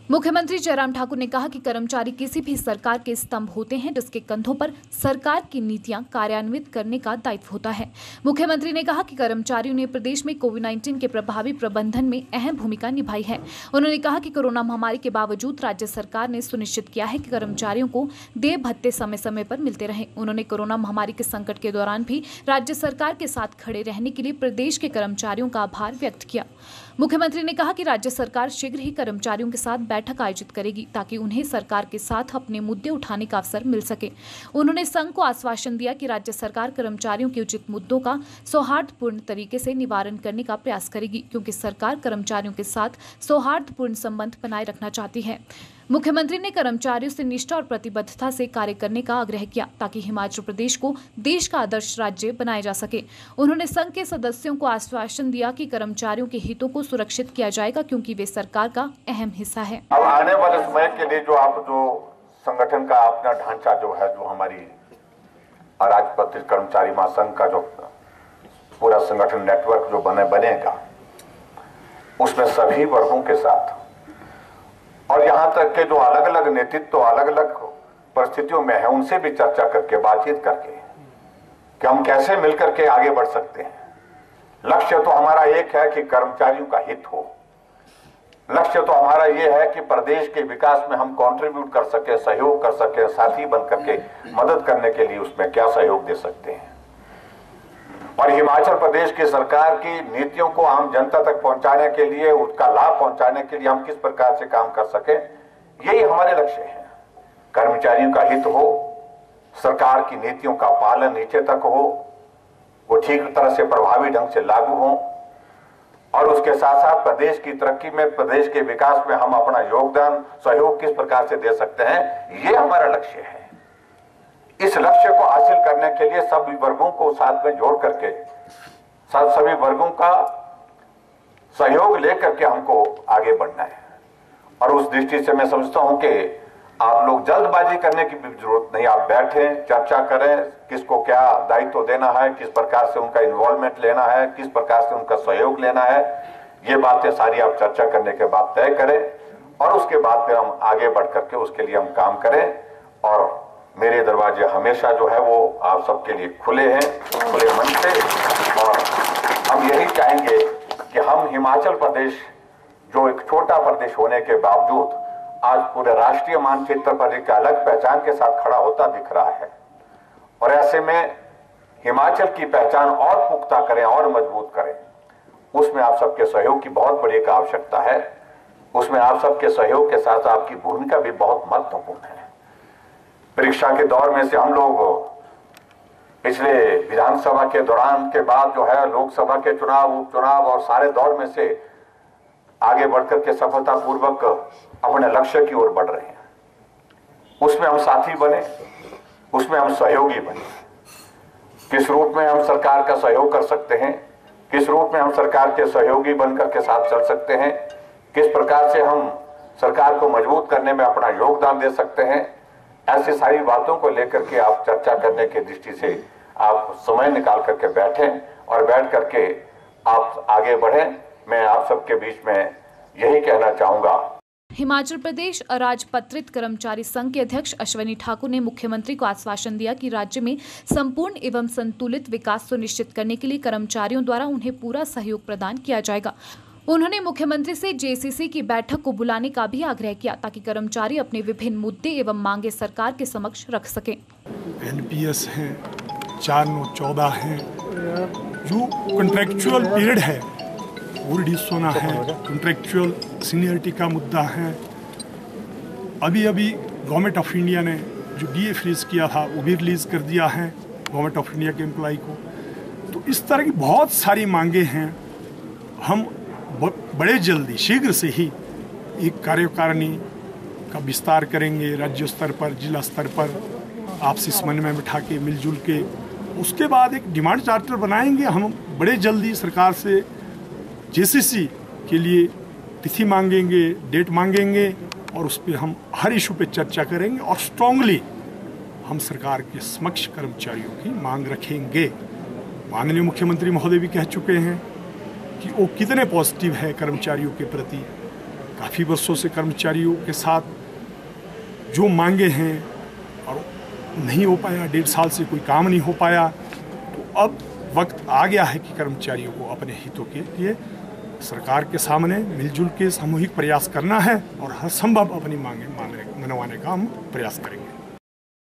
मुख्यमंत्री जयराम ठाकुर ने कहा कि कर्मचारी किसी भी सरकार के स्तंभ होते हैं जिसके कंधों पर सरकार की नीतियां कार्यान्वित करने का दायित्व होता है। मुख्यमंत्री ने कहा कि कर्मचारियों ने प्रदेश में कोविड-19 के प्रभावी प्रबंधन में अहम भूमिका निभाई है। उन्होंने कहा कि कोरोना महामारी के बावजूद राज्य सरकार ने सुनिश्चित किया है कि कर्मचारियों को देय भत्ते समय समय पर मिलते रहे। उन्होंने कोरोना महामारी के संकट के दौरान भी राज्य सरकार के साथ खड़े रहने के लिए प्रदेश के कर्मचारियों का आभार व्यक्त किया। मुख्यमंत्री ने कहा कि राज्य सरकार शीघ्र ही कर्मचारियों के साथ बैठक आयोजित करेगी ताकि उन्हें सरकार के साथ अपने मुद्दे उठाने का अवसर मिल सके। उन्होंने संघ को आश्वासन दिया कि राज्य सरकार कर्मचारियों के उचित मुद्दों का सौहार्दपूर्ण तरीके से निवारण करने का प्रयास करेगी, क्योंकि सरकार कर्मचारियों के साथ सौहार्दपूर्ण संबंध बनाए रखना चाहती है। मुख्यमंत्री ने कर्मचारियों से निष्ठा और प्रतिबद्धता से कार्य करने का आग्रह किया ताकि हिमाचल प्रदेश को देश का आदर्श राज्य बनाया जा सके। उन्होंने संघ के सदस्यों को आश्वासन दिया कि कर्मचारियों के हितों को सुरक्षित किया जाएगा, क्योंकि वे सरकार का अहम हिस्सा है। अब आने वाले समय के लिए जो संगठन का अपना ढांचा जो है, जो हमारी अराजपत्रित कर्मचारी महासंघ का जो पूरा संगठन नेटवर्क जो बनेगा, उसमें सभी वर्गों के साथ और यहाँ तक के जो अलग अलग नेतृत्व अलग अलग परिस्थितियों में है, उनसे भी चर्चा करके बातचीत करके कि हम कैसे मिलकर के आगे बढ़ सकते हैं। लक्ष्य तो हमारा एक है कि कर्मचारियों का हित हो। लक्ष्य तो हमारा ये है कि प्रदेश के विकास में हम कंट्रीब्यूट कर सके, सहयोग कर सके, साथी बन करके मदद करने के लिए उसमें क्या सहयोग दे सकते हैं। और हिमाचल प्रदेश की सरकार की नीतियों को आम जनता तक पहुंचाने के लिए, उसका लाभ पहुंचाने के लिए हम किस प्रकार से काम कर सके, यही हमारे लक्ष्य है। कर्मचारियों का हित हो, सरकार की नीतियों का पालन नीचे तक हो, वो ठीक तरह से प्रभावी ढंग से लागू हो, और उसके साथ साथ प्रदेश की तरक्की में, प्रदेश के विकास में हम अपना योगदान, सहयोग किस प्रकार से दे सकते हैं, ये हमारा लक्ष्य है। इस लक्ष्य को हासिल करने के लिए सभी वर्गों को साथ में जोड़ करके, सभी वर्गों का सहयोग लेकर के हमको आगे बढ़ना है। और उस दृष्टि से मैं समझता हूं कि आप लोग जल्दबाजी करने की भी जरूरत नहीं। आप बैठें, चर्चा करें, किसको क्या दायित्व देना है, किस प्रकार से उनका इन्वॉल्वमेंट लेना है, किस प्रकार से उनका सहयोग लेना है, ये बातें सारी आप चर्चा करने के बाद तय करें और उसके बाद फिर हम आगे बढ़ करके उसके लिए हम काम करें। और मेरे दरवाजे हमेशा जो है वो आप सबके लिए खुले हैं, खुले मन से। और हम यही चाहेंगे कि हम हिमाचल प्रदेश, जो एक छोटा प्रदेश होने के बावजूद आज पूरे राष्ट्रीय मानचित्र पर एक अलग पहचान के साथ खड़ा होता दिख रहा है, और ऐसे में हिमाचल की पहचान और पुख्ता करें और मजबूत करें। उसमें आप सबके सहयोग की बहुत बड़ी आवश्यकता है। उसमें आप सबके सहयोग के साथ आपकी भूमिका भी बहुत महत्वपूर्ण है। परीक्षा के दौर में से हम लोग पिछले विधानसभा के दौरान के बाद जो है लोकसभा के चुनाव, उपचुनाव और सारे दौर में से आगे बढ़कर के सफलतापूर्वक अपने लक्ष्य की ओर बढ़ रहे हैं। उसमें हम साथी बने, उसमें हम सहयोगी बने। किस रूप में हम सरकार का सहयोग कर सकते हैं, किस रूप में हम सरकार के सहयोगी बनकर के साथ चल सकते हैं, किस प्रकार से हम सरकार को मजबूत करने में अपना योगदान दे सकते हैं, ऐसी सारी बातों को लेकर के आप चर्चा करने की दृष्टि से आप समय निकाल करके बैठें और बैठ करके आप आगे बढ़ें। मैं आप सबके बीच में यही कहना चाहूंगा। हिमाचल प्रदेश अराजपत्रित कर्मचारी संघ के अध्यक्ष अश्वनी ठाकुर ने मुख्यमंत्री को आश्वासन दिया कि राज्य में संपूर्ण एवं संतुलित विकास सुनिश्चित करने के लिए कर्मचारियों द्वारा उन्हें पूरा सहयोग प्रदान किया जाएगा। उन्होंने मुख्यमंत्री से जेसीसी की बैठक को बुलाने का भी आग्रह किया ताकि कर्मचारी अपने विभिन्न मुद्दे एवं मांगे सरकार के समक्ष रख सकें। एनपीएस है, 4-9-14 है, जो कॉन्ट्रैक्चुअल पीरियड है वो रिड्यूस होना है, कॉन्ट्रैक्चुअल सीनियरिटी का मुद्दा है। अभी गवर्नमेंट ऑफ इंडिया ने जो डीए फ्रीज किया था वो भी रिलीज कर दिया है गवर्नमेंट ऑफ इंडिया के एम्प्लॉय को। तो इस तरह की बहुत सारी मांगे हैं। हम बड़े जल्दी, शीघ्र से ही एक कार्यकारिणी का विस्तार करेंगे, राज्य स्तर पर, जिला स्तर पर आपसी समन्वय में बिठा के, मिलजुल के। उसके बाद एक डिमांड चार्टर बनाएंगे। हम बड़े जल्दी सरकार से जेसीसी के लिए तिथि मांगेंगे, डेट मांगेंगे और उस पर हम हर इशू पे चर्चा करेंगे और स्ट्रांगली हम सरकार के समक्ष कर्मचारियों की मांग रखेंगे। माननीय मुख्यमंत्री महोदय भी कह चुके हैं कि वो कितने पॉजिटिव है कर्मचारियों के प्रति। काफ़ी वर्षों से कर्मचारियों के साथ जो मांगे हैं और नहीं हो पाया, 1.5 साल से कोई काम नहीं हो पाया, तो अब वक्त आ गया है कि कर्मचारियों को अपने हितों के लिए सरकार के सामने मिलजुल के सामूहिक प्रयास करना है और हर संभव अपनी मांगे मनवाने का हम प्रयास करेंगे।